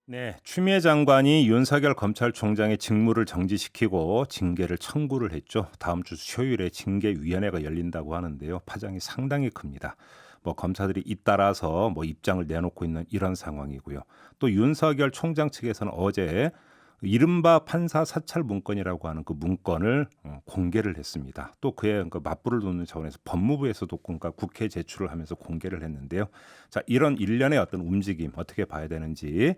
네, 추미애 장관이 윤석열 검찰총장의 직무를 정지시키고 징계를 청구를 했죠. 다음 주 수요일에 징계위원회가 열린다고 하는데요. 파장이 상당히 큽니다. 검사들이 잇따라서 입장을 내놓고 있는 이런 상황이고요. 또 윤석열 총장 측에서는 어제 이른바 판사 사찰 문건이라고 하는 그 문건을 공개를 했습니다. 또 그에 맞불을 놓는 차원에서 법무부에서도 국회에 제출을 하면서 공개를 했는데요. 자, 이런 일련의 어떤 움직임 어떻게 봐야 되는지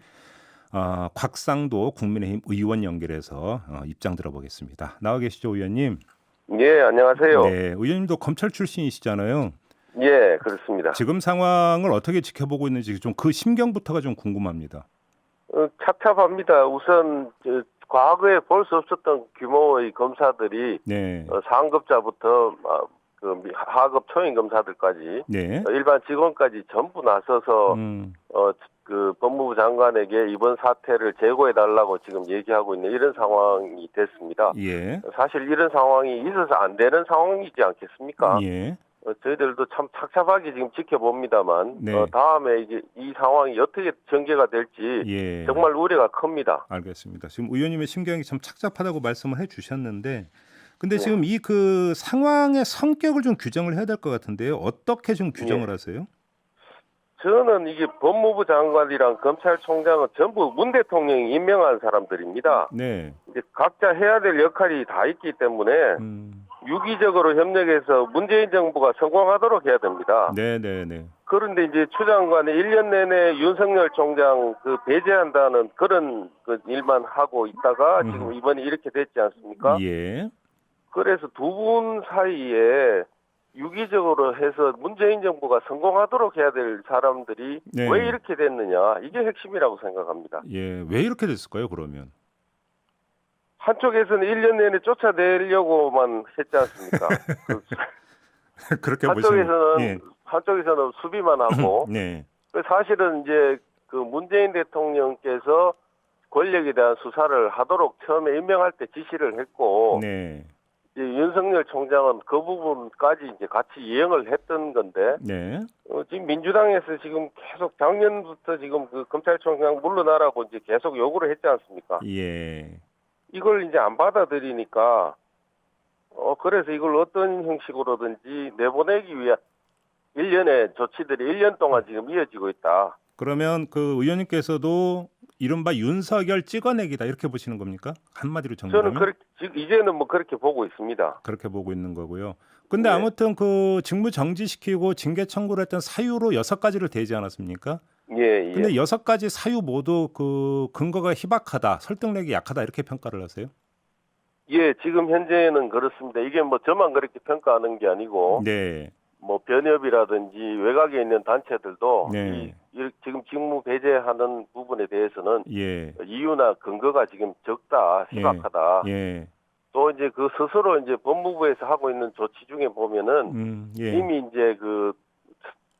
곽상도 국민의힘 의원 연결해서 입장 들어보겠습니다. 나와 계시죠, 의원님? 예, 안녕하세요. 네, 의원님도 검찰 출신이시잖아요. 예, 그렇습니다. 지금 상황을 어떻게 지켜보고 있는지 좀 그 심경부터가 좀 궁금합니다. 착잡합니다. 우선 과거에 볼 수 없었던 규모의 검사들이 네, 상급자부터 하급 초임 검사들까지 네, 일반 직원까지 전부 나서서 음, 법무부 장관에게 이번 사태를 제고해 달라고 지금 얘기하고 있는 이런 상황이 됐습니다. 예, 사실 이런 상황이 있어서 안 되는 상황이지 않겠습니까? 예, 저희들도 참 착잡하게 지금 지켜봅니다만 네, 다음에 이제 이 상황이 어떻게 전개가 될지 예, 정말 우려가 큽니다. 알겠습니다. 지금 의원님의 심경이 참 착잡하다고 말씀을 해주셨는데, 근데 예. 지금 이 그 상황의 성격을 좀 규정을 해야 될 것 같은데요. 어떻게 좀 규정을 예. 하세요? 저는 이게 법무부 장관이랑 검찰총장은 전부 문 대통령이 임명한 사람들입니다. 네, 이제 각자 해야 될 역할이 다 있기 때문에 음, 유기적으로 협력해서 문재인 정부가 성공하도록 해야 됩니다. 네, 네, 네. 그런데 이제 추 장관이 1년 내내 윤석열 총장 배제한다는 그런 일만 하고 있다가 지금 이번에 이렇게 됐지 않습니까? 예. 그래서 두 분 사이에 유기적으로 해서 문재인 정부가 성공하도록 해야 될 사람들이 네. 왜 이렇게 됐느냐, 이게 핵심이라고 생각합니다. 예. 왜 이렇게 됐을까요, 그러면? 한쪽에서는 1년 내내 쫓아내려고만 했지 않습니까? 그렇게 보시면 예. 한쪽에서는 수비만 하고 네. 사실은 이제 문재인 대통령께서 권력에 대한 수사를 하도록 처음에 임명할 때 지시를 했고, 네. 이제 윤석열 총장은 그 부분까지 이제 같이 이행을 했던 건데, 네. 지금 민주당에서 지금 계속 작년부터 지금 검찰총장 물러나라고 이제 계속 요구를 했지 않습니까? 예. 이걸 이제 안 받아들이니까, 그래서 이걸 어떤 형식으로든지 내보내기 위한 일련의 조치들이 1년 동안 지금 이어지고 있다. 그러면 그 의원님께서도 이른바 윤석열 찍어내기다 이렇게 보시는 겁니까? 한마디로 저는 정리하면? 이제는 뭐 그렇게 보고 있습니다. 그렇게 보고 있는 거고요. 근데 네. 아무튼 그 직무 정지시키고 징계 청구를 했던 사유로 6가지를 대지 않았습니까? 예, 예. 근데 6가지 사유 모두 그 근거가 희박하다, 설득력이 약하다 이렇게 평가를 하세요? 예, 지금 현재는 그렇습니다. 이게 뭐 저만 그렇게 평가하는 게 아니고, 네. 뭐 변협이라든지 외곽에 있는 단체들도 네. 지금 직무 배제하는 부분에 대해서는 예. 이유나 근거가 지금 적다, 희박하다. 예. 또 이제 스스로 이제 법무부에서 하고 있는 조치 중에 보면은 예. 이미 이제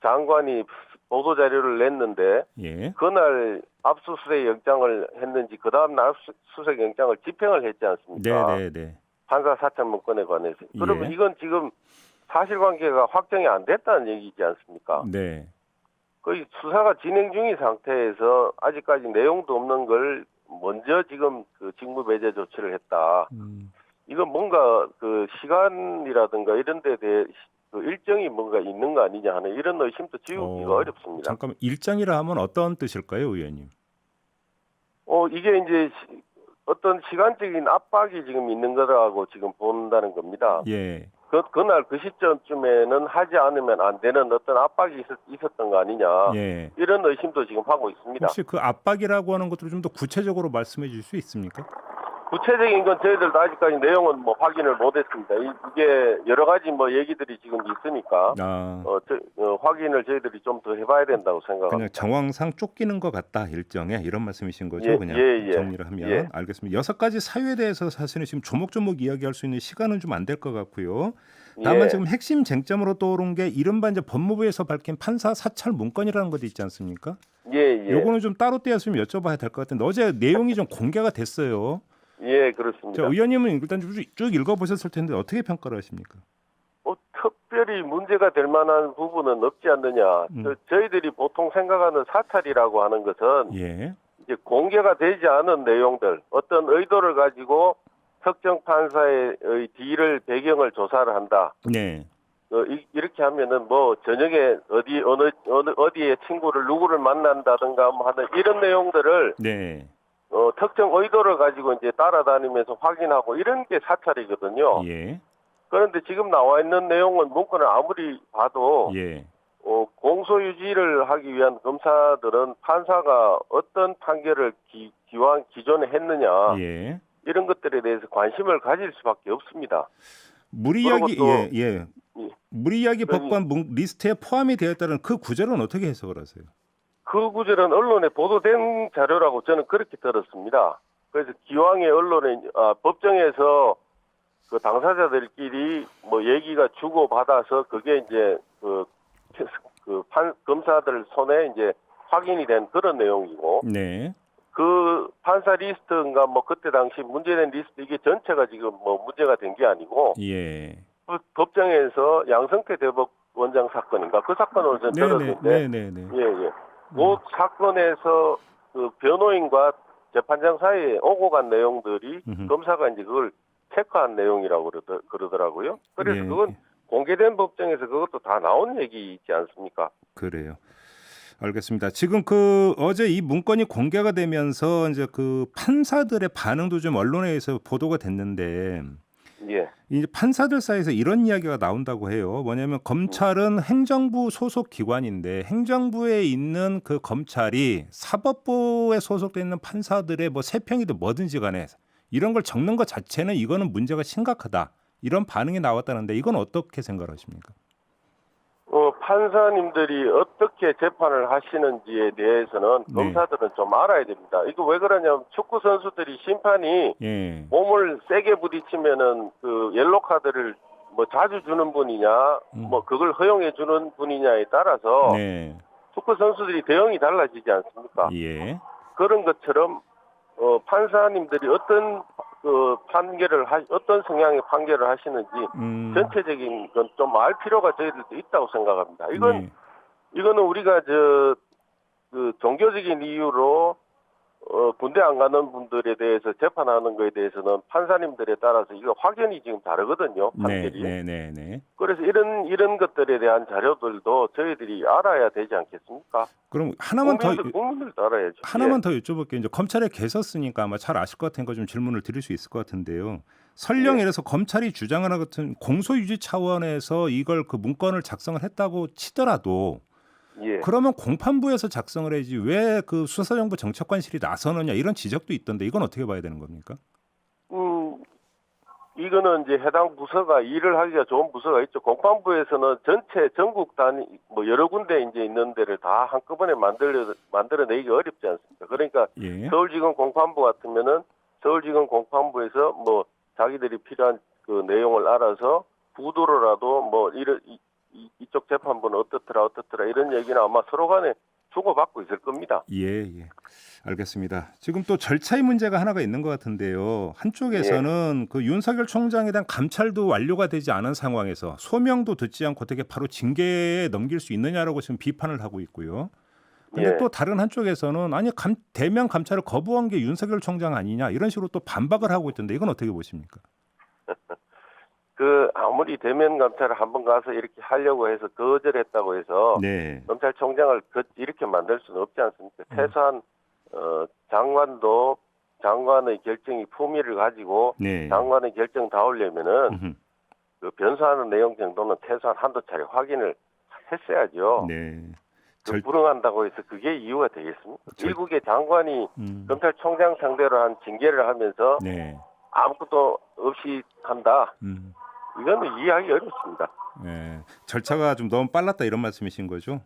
장관이 보도 자료를 냈는데 예. 그날 압수수색 영장을 했는지 그 다음날 압수수색 영장을 집행을 했지 않습니까? 네네네. 판사 사찰 문건에 관해서. 그러면 예. 이건 지금 사실관계가 확정이 안 됐다는 얘기지 않습니까? 네. 거의 수사가 진행 중인 상태에서 아직까지 내용도 없는 걸 먼저 지금 직무 배제 조치를 했다. 이건 뭔가 시간이라든가 이런 데 대해 일정이 뭔가 있는 거 아니냐 하는 이런 의심도 지우기가 어렵습니다. 잠깐만, 일정이라 하면 어떤 뜻일까요, 의원님? 이게 이제 어떤 시간적인 압박이 지금 있는 거라고 지금 본다는 겁니다. 예. 그날 그 시점쯤에는 하지 않으면 안 되는 어떤 압박이 있었던 거 아니냐. 예. 이런 의심도 지금 하고 있습니다. 혹시 그 압박이라고 하는 것들을 좀 더 구체적으로 말씀해 주실 수 있습니까? 구체적인 건 저희들도 아직까지 내용은 뭐 확인을 못했습니다. 이게 여러 가지 뭐 얘기들이 지금 있으니까 확인을 저희들이 좀 더 해봐야 된다고 생각합니다. 그냥 정황상 쫓기는 것 같다, 일정에 이런 말씀이신 거죠? 예, 그냥 예. 정리를 하면 예. 알겠습니다. 6가지 사유에 대해서 사실은 지금 조목조목 이야기할 수 있는 시간은 좀 안 될 것 같고요. 다만 지금 핵심 쟁점으로 떠오른 게 이른바 이제 법무부에서 밝힌 판사 사찰 문건이라는 것도 있지 않습니까? 예. 요거는 좀 따로 떼어서 좀 여쭤봐야 될 것 같은데 어제 내용이 좀 공개가 됐어요. 예, 그렇습니다. 자, 의원님은 일단 쭉 읽어보셨을 텐데 어떻게 평가를 하십니까? 특별히 문제가 될 만한 부분은 없지 않느냐. 저희들이 보통 생각하는 사찰이라고 하는 것은 예. 이제 공개가 되지 않은 내용들, 어떤 의도를 가지고 특정 판사의 뒤를 배경을 조사를 한다. 네. 이렇게 하면은 뭐 저녁에 어디에 친구를 누구를 만난다든가 뭐 하는 이런 내용들을 네. 특정 의도를 가지고 이제 따라다니면서 확인하고 이런 게 사찰이거든요. 예. 그런데 지금 나와 있는 내용은 문건을 아무리 봐도 예. 공소 유지를 하기 위한 검사들은 판사가 어떤 판결을 기존에 했느냐 예. 이런 것들에 대해서 관심을 가질 수밖에 없습니다. 무리야기 그리고 또 예. 무리야기 그러니- 법관 리스트에 포함이 되어 있다는 그 구절은 어떻게 해석을 하세요? 그 구절은 언론에 보도된 자료라고 저는 그렇게 들었습니다. 그래서 기왕에 법정에서 그 당사자들끼리 뭐 얘기가 주고받아서 그게 이제 검사들 손에 이제 확인이 된 그런 내용이고 네. 그 판사 리스트인가 뭐 그때 당시 문제된 리스트 이게 전체가 지금 뭐 문제가 된 게 아니고 예. 그 법정에서 양성태 대법원장 사건인가 그 사건으로 저는 들었는데 네네네. 예. 그 사건에서 그 변호인과 재판장 사이에 오고 간 내용들이 검사가 이제 그걸 체크한 내용이라고 그러더라고요. 그래서 예. 그건 공개된 법정에서 그것도 다 나온 얘기이지 않습니까? 그래요. 알겠습니다. 지금 어제 이 문건이 공개가 되면서 이제 그 판사들의 반응도 좀 언론에 의해서 보도가 됐는데 예. 이제 판사들 사이에서 이런 이야기가 나온다고 해요. 뭐냐면 검찰은 행정부 소속 기관인데 행정부에 있는 그 검찰이 사법부에 소속돼 있는 판사들의 뭐 세평이든 뭐든지 간에 이런 걸 적는 것 자체는 이거는 문제가 심각하다. 이런 반응이 나왔다는데 이건 어떻게 생각하십니까? 판사님들이 어떻게 재판을 하시는지에 대해서는 네. 검사들은 좀 알아야 됩니다. 이거 왜 그러냐면 축구 선수들이 심판이 예. 몸을 세게 부딪히면은 그 옐로 카드를 뭐 자주 주는 분이냐, 뭐 그걸 허용해 주는 분이냐에 따라서 네. 축구 선수들이 대응이 달라지지 않습니까? 예. 그런 것처럼 판사님들이 어떤 어떤 성향의 판결을 하시는지 전체적인 건 좀 알 필요가 저희들도 있다고 생각합니다. 네. 이거는 우리가 그 종교적인 이유로 군대 안 가는 분들에 대해서 재판하는 거에 대해서는 판사님들에 따라서 이거 확연히 지금 다르거든요. 판결이. 네. 그래서 이런 것들에 대한 자료들도 저희들이 알아야 되지 않겠습니까? 그럼 국민들도 알아야죠. 하나만 더 여쭤볼게요. 이제 검찰에 계셨으니까 아마 잘 아실 것 같으니까 좀 질문을 드릴 수 있을 것 같은데요. 설령 예. 이래서 검찰이 주장하는 같은 공소유지 차원에서 이걸 그 문건을 작성을 했다고 치더라도 예. 그러면 공판부에서 작성을 해야지 왜 그 수사정보 정책관실이 나서느냐 이런 지적도 있던데 이건 어떻게 봐야 되는 겁니까? 이거는 이제 해당 부서가 일을 하기가 좋은 부서가 있죠. 공판부에서는 전체 전국 단위 뭐 여러 군데 이제 있는 데를 다 한꺼번에 만들어내기가 어렵지 않습니까? 그러니까 예. 서울지검 공판부 같으면은 서울지검 공판부에서 뭐 자기들이 필요한 그 내용을 알아서 부도로라도 뭐 이쪽 재판부는 어떻더라 이런 얘기는 아마 서로 간에 주고받고 있을 겁니다. 예. 알겠습니다. 지금 또 절차의 문제가 하나가 있는 것 같은데요. 한쪽에서는 그 윤석열 총장에 대한 감찰도 완료가 되지 않은 상황에서 소명도 듣지 않고 어떻게 바로 징계에 넘길 수 있느냐라고 지금 비판을 하고 있고요. 근데 예. 또 다른 한쪽에서는 아니 대면 감찰을 거부한 게 윤석열 총장 아니냐 이런 식으로 또 반박을 하고 있던데 이건 어떻게 보십니까? 아무리 대면 감찰을 한번 가서 이렇게 하려고 해서 거절했다고 해서 네. 검찰총장을 이렇게 만들 수는 없지 않습니까? 최소한 장관의 결정이 품위를 가지고 네. 장관의 결정 다 오려면은 그 변수하는 내용 정도는 최소한 한두 차례 확인을 했어야죠. 네. 불응한다고 해서 그게 이유가 되겠습니까? 일국의 장관이 검찰총장 상대로 한 징계를 하면서 네. 아무것도 없이 한다. 이거는 이해하기 어렵습니다. 네. 절차가 좀 너무 빨랐다 이런 말씀이신 거죠?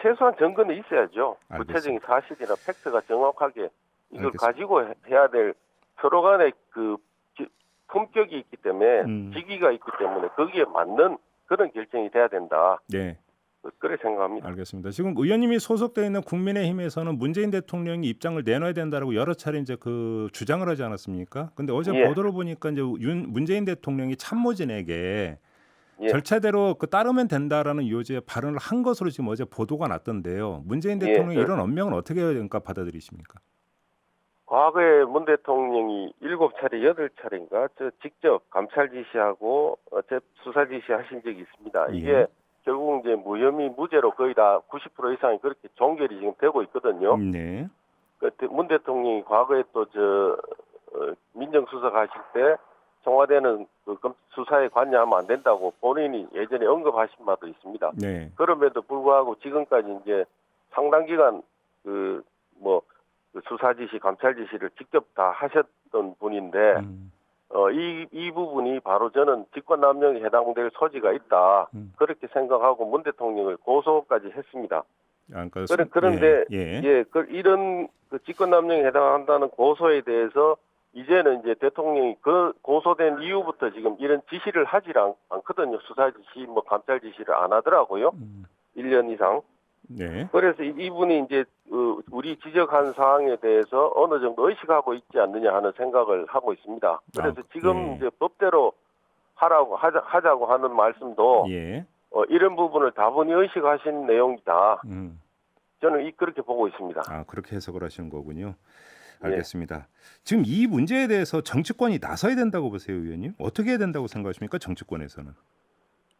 최소한 증거는 있어야죠. 알겠습니다. 구체적인 사실이나 팩트가 정확하게 이걸 알겠습니다. 가지고 해야 될 서로 간의 그 품격이 있기 때문에 직위가 있기 때문에 거기에 맞는 그런 결정이 돼야 된다. 네. 그렇게 생각합니다. 알겠습니다. 지금 의원님이 소속되어 있는 국민의힘에서는 문재인 대통령이 입장을 내놔야 된다라고 여러 차례 이제 그 주장을 하지 않았습니까? 근데 어제 예. 보도를 보니까 이제 문재인 대통령이 참모진에게 예. 절차대로 따르면 된다라는 요지의 발언을 한 것으로 지금 어제 보도가 났던데요. 문재인 대통령이 이런 언명은 어떻게 받아들이십니까? 과거에 문 대통령이 7차례, 8차례인가 직접 감찰 지시하고 수사 지시하신 적이 있습니다. 이게 예. 결국 이제 무혐의 무죄로 거의 다 90% 이상이 그렇게 종결이 지금 되고 있거든요. 네. 문 대통령이 과거에 또 민정수석 하실 때 청와대는 수사에 관여하면 안 된다고 본인이 예전에 언급하신 바도 있습니다. 네. 그럼에도 불구하고 지금까지 이제 상당 기간 수사 지시, 감찰 지시를 직접 다 하셨던 분인데 이 부분이 바로 저는 직권남용에 해당될 소지가 있다. 그렇게 생각하고 문 대통령을 고소까지 했습니다. 그런데 이런 직권남용에 해당한다는 고소에 대해서 이제는 이제 대통령이 그 고소된 이후부터 지금 이런 지시를 하지 않거든요. 수사 지시, 감찰 지시를 안 하더라고요. 1년 이상. 네. 그래서 이분이 이제 우리 지적한 사항에 대해서 어느 정도 의식하고 있지 않느냐 하는 생각을 하고 있습니다. 그래서 지금 이제 법대로 하자고 하는 말씀도 이런 부분을 다분히 의식하신 내용이다. 저는 그렇게 보고 있습니다. 아, 그렇게 해석을 하시는 거군요. 알겠습니다. 지금 이 문제에 대해서 정치권이 나서야 된다고 보세요, 의원님? 어떻게 해야 된다고 생각하십니까, 정치권에서는?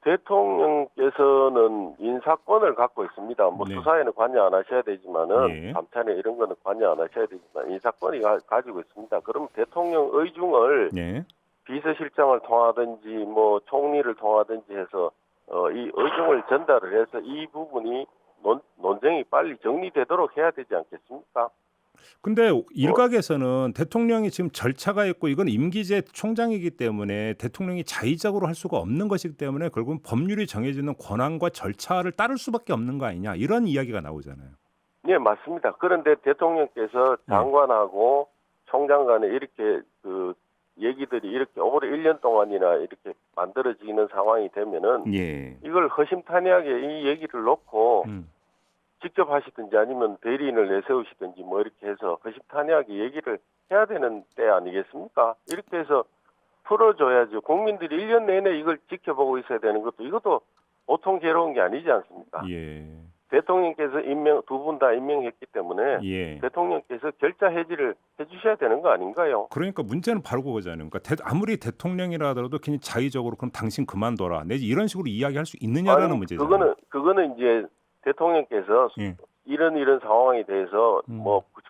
대통령께서는 인사권을 갖고 있습니다. 수사에는 관여 안 하셔야 되지만은 감찰에 이런 거는 관여 안 하셔야 되지만 인사권이 가지고 있습니다. 그럼 대통령 의중을 비서실장을 통하든지 총리를 통하든지 해서 이 의중을 전달을 해서 이 부분이 논쟁이 빨리 정리되도록 해야 되지 않겠습니까? 근데 일각에서는 대통령이 지금 절차가 있고 이건 임기제 총장이기 때문에 대통령이 자의적으로 할 수가 없는 것이기 때문에 결국은 법률이 정해지는 권한과 절차를 따를 수밖에 없는 거 아니냐 이런 이야기가 나오잖아요. 네, 맞습니다. 그런데 대통령께서 장관하고 총장 간에 이렇게 얘기들이 이렇게 오래 1년 동안이나 이렇게 만들어지는 상황이 되면은 이걸 허심탄회하게 이 얘기를 놓고 직접 하시든지 아니면 대리인을 내세우시든지 이렇게 해서 허심탄회하게 얘기를 해야 되는 때 아니겠습니까? 이렇게 해서 풀어줘야죠. 국민들이 1년 내내 이걸 지켜보고 있어야 되는 이것도 보통 괴로운 게 아니지 않습니까? 대통령께서 두 분 다 임명했기 때문에 대통령께서 결자 해지를 해주셔야 되는 거 아닌가요? 그러니까 문제는 바로 그거잖아요. 그러니까 아무리 대통령이라 하더라도 그냥 자의적으로 그럼 당신 그만둬라 내지 이런 식으로 이야기할 수 있느냐라는 문제잖아요. 그거는 이제 대통령께서 이런 상황에 대해서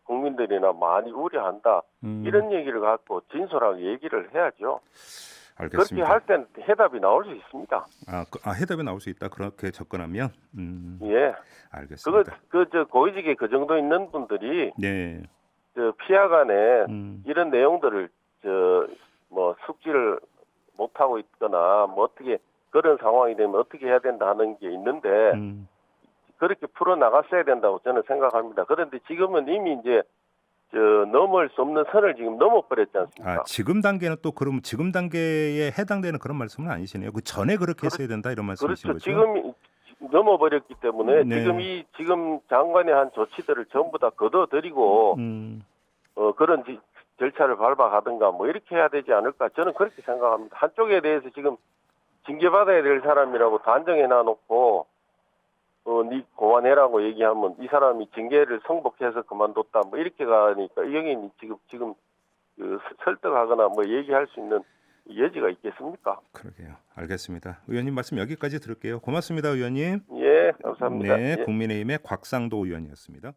국민들이나 많이 우려한다 이런 얘기를 갖고 진솔하게 얘기를 해야죠. 알겠습니다. 그렇게 할 땐 해답이 나올 수 있습니다. 해답이 나올 수 있다. 그렇게 접근하면 알겠습니다. 고위직에 그 정도 있는 분들이 피하간에 이런 내용들을 숙지를 못 하고 있거나 어떻게 그런 상황이 되면 어떻게 해야 된다 하는 게 있는데 그렇게 풀어 나갔어야 된다고 저는 생각합니다. 그런데 지금은 이미 이제 넘을 수 없는 선을 지금 넘어버렸지 않습니까? 지금 단계는 또 그럼 지금 단계에 해당되는 그런 말씀은 아니시네요. 그 전에 그렇게 했어야 된다 이런 말씀이신 거죠? 지금 넘어버렸기 때문에 지금 장관이 한 조치들을 전부 다 거둬들이고 그런 절차를 밟아가든가 이렇게 해야 되지 않을까 저는 그렇게 생각합니다. 한쪽에 대해서 지금 징계받아야 될 사람이라고 단정해놔놓고 네 그만해라고 얘기하면 이 사람이 징계를 성폭해서 그만뒀다 이렇게 가니까 이게 지금 설득하거나 얘기할 수 있는 여지가 있겠습니까? 그러게요. 알겠습니다. 의원님 말씀 여기까지 들을게요. 고맙습니다, 의원님. 예, 감사합니다. 국민의힘의 곽상도 의원이었습니다.